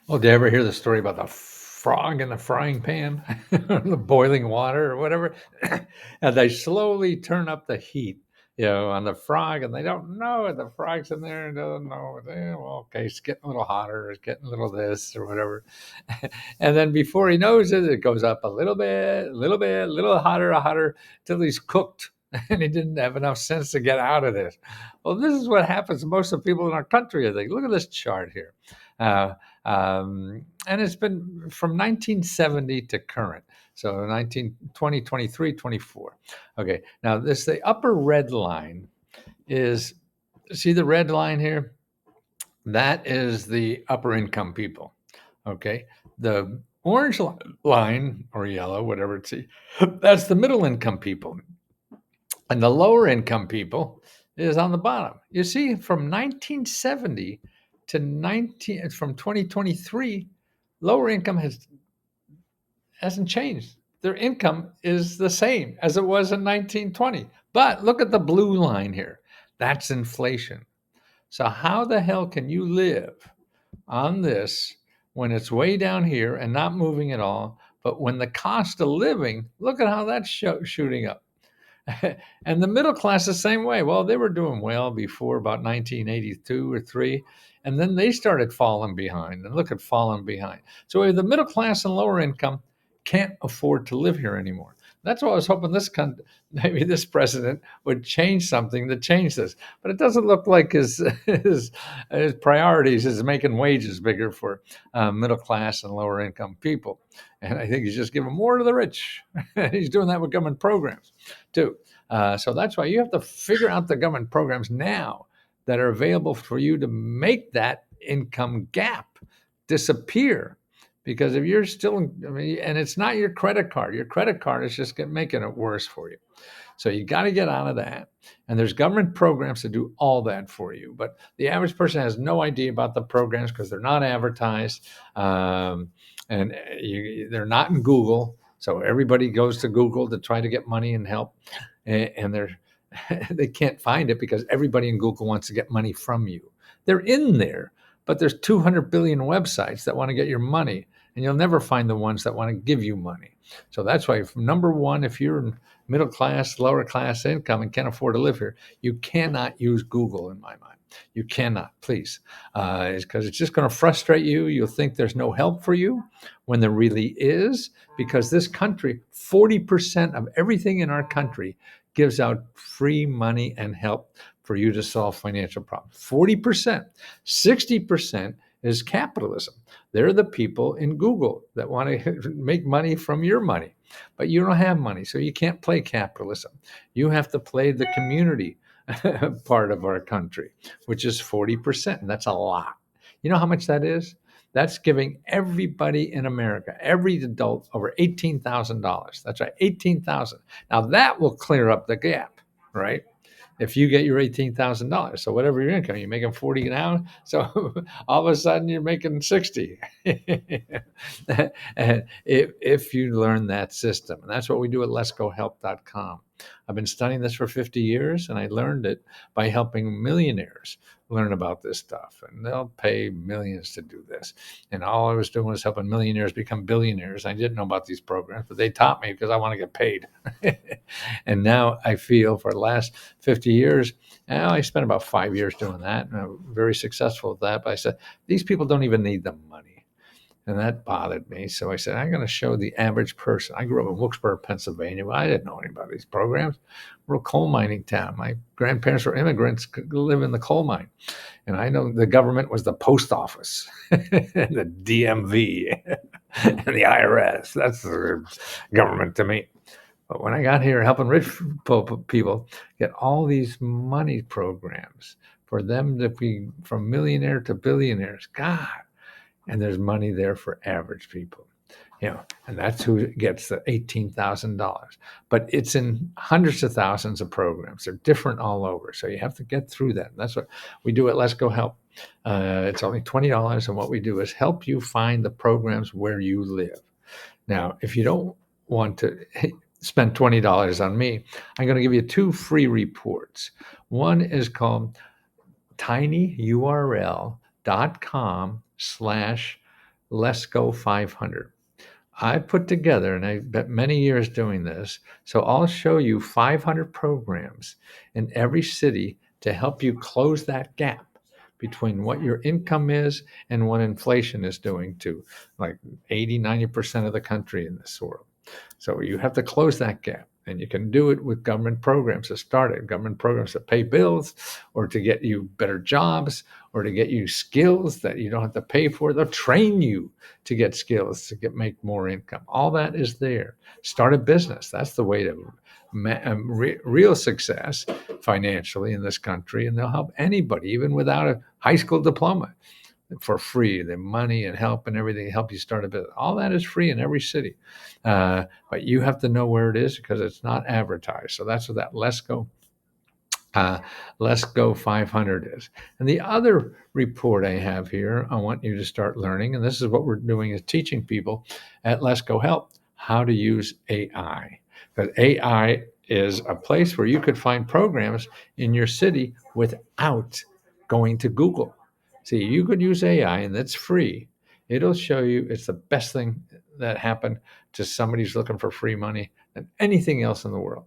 Oh, did you ever hear the story about the frog in the frying pan, the boiling water or whatever? And they slowly turn up the heat, on the frog, and they don't know it. The frog's in there and doesn't know it. Well, okay, it's getting a little hotter, it's getting a little this or whatever. And then before he knows it, it goes up a little bit, a little hotter, till he's cooked. And he didn't have enough sense to get out of this. Well, this is what happens to most of the people in our country. I think. Look at this chart here. Uh, and it's been from 1970 to current. So 19, 20, 23, 24. Okay. Now this, the upper red line is, see the red line here? That is the upper income people. Okay. The orange line or yellow, whatever it's, that's the middle income people. And the lower income people is on the bottom. You see, from 1970 to 19, from 2023, lower income hasn't changed. Their income is the same as it was in 1920. But look at the blue line here. That's inflation. So how the hell can you live on this when it's way down here and not moving at all? But when the cost of living, look at how that's shooting up. And the middle class the same way. Well, they were doing well before about 1982 or 3, and then they started falling behind. And look at falling behind. So the middle class and lower income can't afford to live here anymore. That's why I was hoping maybe this president would change something to change this. But it doesn't look like his priorities is making wages bigger for middle class and lower income people. And I think he's just giving more to the rich. He's doing that with government programs too. So that's why you have to figure out the government programs now that are available for you to make that income gap disappear. Because if you're still, and it's not your credit card is just making it worse for you. So you got to get out of that. And there's government programs to do all that for you. But the average person has no idea about the programs because they're not advertised, and they're not in Google. So everybody goes to Google to try to get money and help, and they're they can't find it because everybody in Google wants to get money from you. They're in there, but there's 200 billion websites that want to get your money, and you'll never find the ones that want to give you money. So that's why, number one, if you're in middle class, lower class income and can't afford to live here, you cannot use Google in my mind. You cannot, please, because it's just going to frustrate you. You'll think there's no help for you when there really is, because this country, 40% of everything in our country gives out free money and help for you to solve financial problems. 40%. 60% is capitalism. They're the people in Google that want to make money from your money, but you don't have money, so you can't play capitalism. You have to play the community part of our country, which is 40%, and that's a lot. You know how much that is? That's giving everybody in America, every adult, over $18,000. That's right, 18,000. Now that will clear up the gap, right? If you get your $18,000, so whatever your income, you're making 40 now, so all of a sudden you're making 60. And if you learn that system, and that's what we do at letsgohelp.com. I've been studying this for 50 years, and I learned it by helping millionaires learn about this stuff, and they'll pay millions to do this. And all I was doing was helping millionaires become billionaires. I didn't know about these programs, but they taught me because I want to get paid. And now I feel for the last 50 years, I spent about 5 years doing that, and I'm very successful at that. But I said, these people don't even need the money. And that bothered me. So I said, I'm going to show the average person. I grew up in Wilkes-Barre, Pennsylvania. I didn't know anything about these programs. We're a coal mining town. My grandparents were immigrants, could live in the coal mine. And I know the government was the post office, the DMV, and the IRS. That's the government to me. But when I got here helping rich people get all these money programs for them to be from millionaire to billionaires, God, and there's money there for average people, and that's who gets the $18,000. But it's in hundreds of thousands of programs. They're different all over, so you have to get through that. And that's what we do at Let's Go Help. It's only $20, and what we do is help you find the programs where you live. Now, if you don't want to spend $20 on me, I'm going to give you 2 free reports. One is called tinyurl.com/ Let's Go 500. I put together, and I bet many years doing this, so I'll show you 500 programs in every city to help you close that gap between what your income is and what inflation is doing to like 80, 90% of the country in this world. So you have to close that gap. And you can do it with government programs to start it, government programs to pay bills or to get you better jobs or to get you skills that you don't have to pay for. They'll train you to get skills to make more income. All that is there. Start a business. That's the way to real success financially in this country. And they'll help anybody, even without a high school diploma, for free. The money and help and everything help you start a business. All that is free in every city, but you have to know where it is because it's not advertised. So that's what that Let's Go 500 is. And the other report I have here, I want you to start learning, and this is what we're doing is teaching people at Let's Go Help how to use AI. Because AI is a place where you could find programs in your city without going to Google. See, you could use AI and it's free. It'll show you it's the best thing that happened to somebody who's looking for free money than anything else in the world.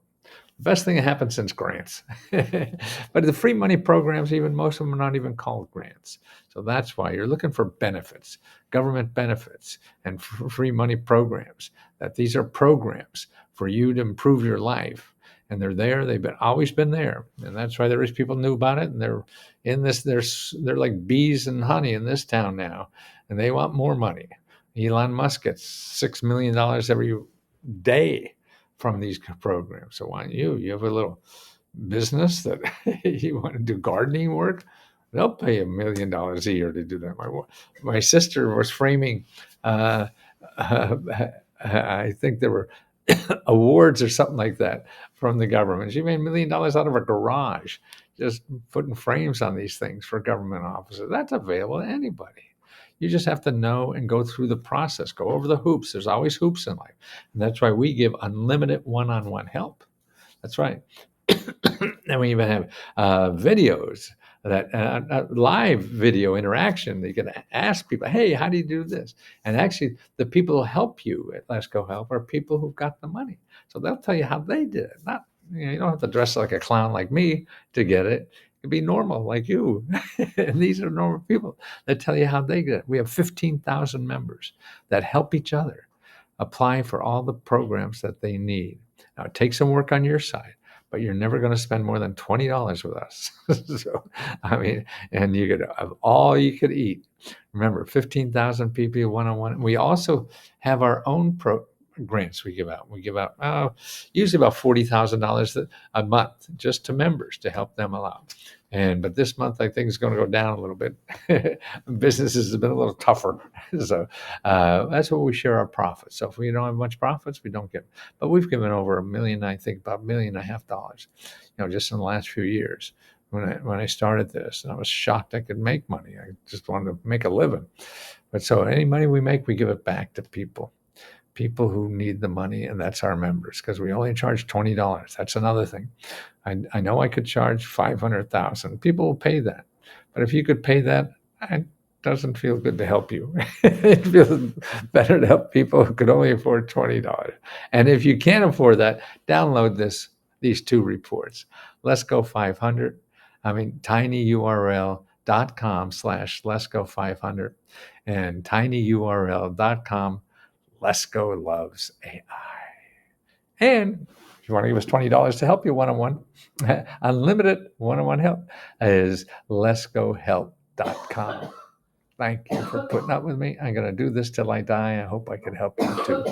Best thing that happened since grants. But the free money programs, even most of them are not even called grants. So that's why you're looking for benefits, government benefits, and free money programs. That these are programs for you to improve your life. And they're there. They've always been there, and that's why the rich people knew about it. And they're in this. They're like bees and honey in this town now, and they want more money. Elon Musk gets $6 million every day from these programs. So why don't you have a little business that you want to do gardening work? They'll pay $1 million a year to do that. My sister was framing, I think there were awards or something like that from the government. She made $1 million out of a garage, just putting frames on these things for government offices. That's available to anybody. You just have to know and go through the process, go over the hoops. There's always hoops in life. And that's why we give unlimited one-on-one help. That's right. And we even have videos, that live video interaction. You can ask people, hey, how do you do this? And actually, the people who help you at Let's Go Help are people who've got the money. So they'll tell you how they did it. Not, you don't have to dress like a clown like me to get it. Be normal like you. And these are normal people that tell you how they get it. We have 15,000 members that help each other apply for all the programs that they need. Now, it takes some work on your side, but you're never going to spend more than $20 with us. So, I mean, and you could have all you could eat. Remember, 15,000 people one-on-one. We also have our own grants we give out. We give out usually about $40,000 a month just to members to help them along. But this month I think it's going to go down a little bit. Businesses have been a little tougher, so that's what we share our profits. So if we don't have much profits, we don't give. But we've given over $1 million, I think about $1.5 million, just in the last few years. When I started this, and I was shocked I could make money. I just wanted to make a living. But so any money we make, we give it back to people who need the money, and that's our members, because we only charge $20. That's another thing. I know I could charge $500,000. People will pay that, but if you could pay that, it doesn't feel good to help you. It feels better to help people who could only afford $20. And if you can't afford that, download these two reports. Let's Go 500. tinyurl.com/let's go500 and tinyurl.com Let's Go Loves AI. And if you want to give us $20 to help you one-on-one, unlimited one-on-one help is letsgohelp.com. Thank you for putting up with me. I'm going to do this till I die. I hope I can help you too.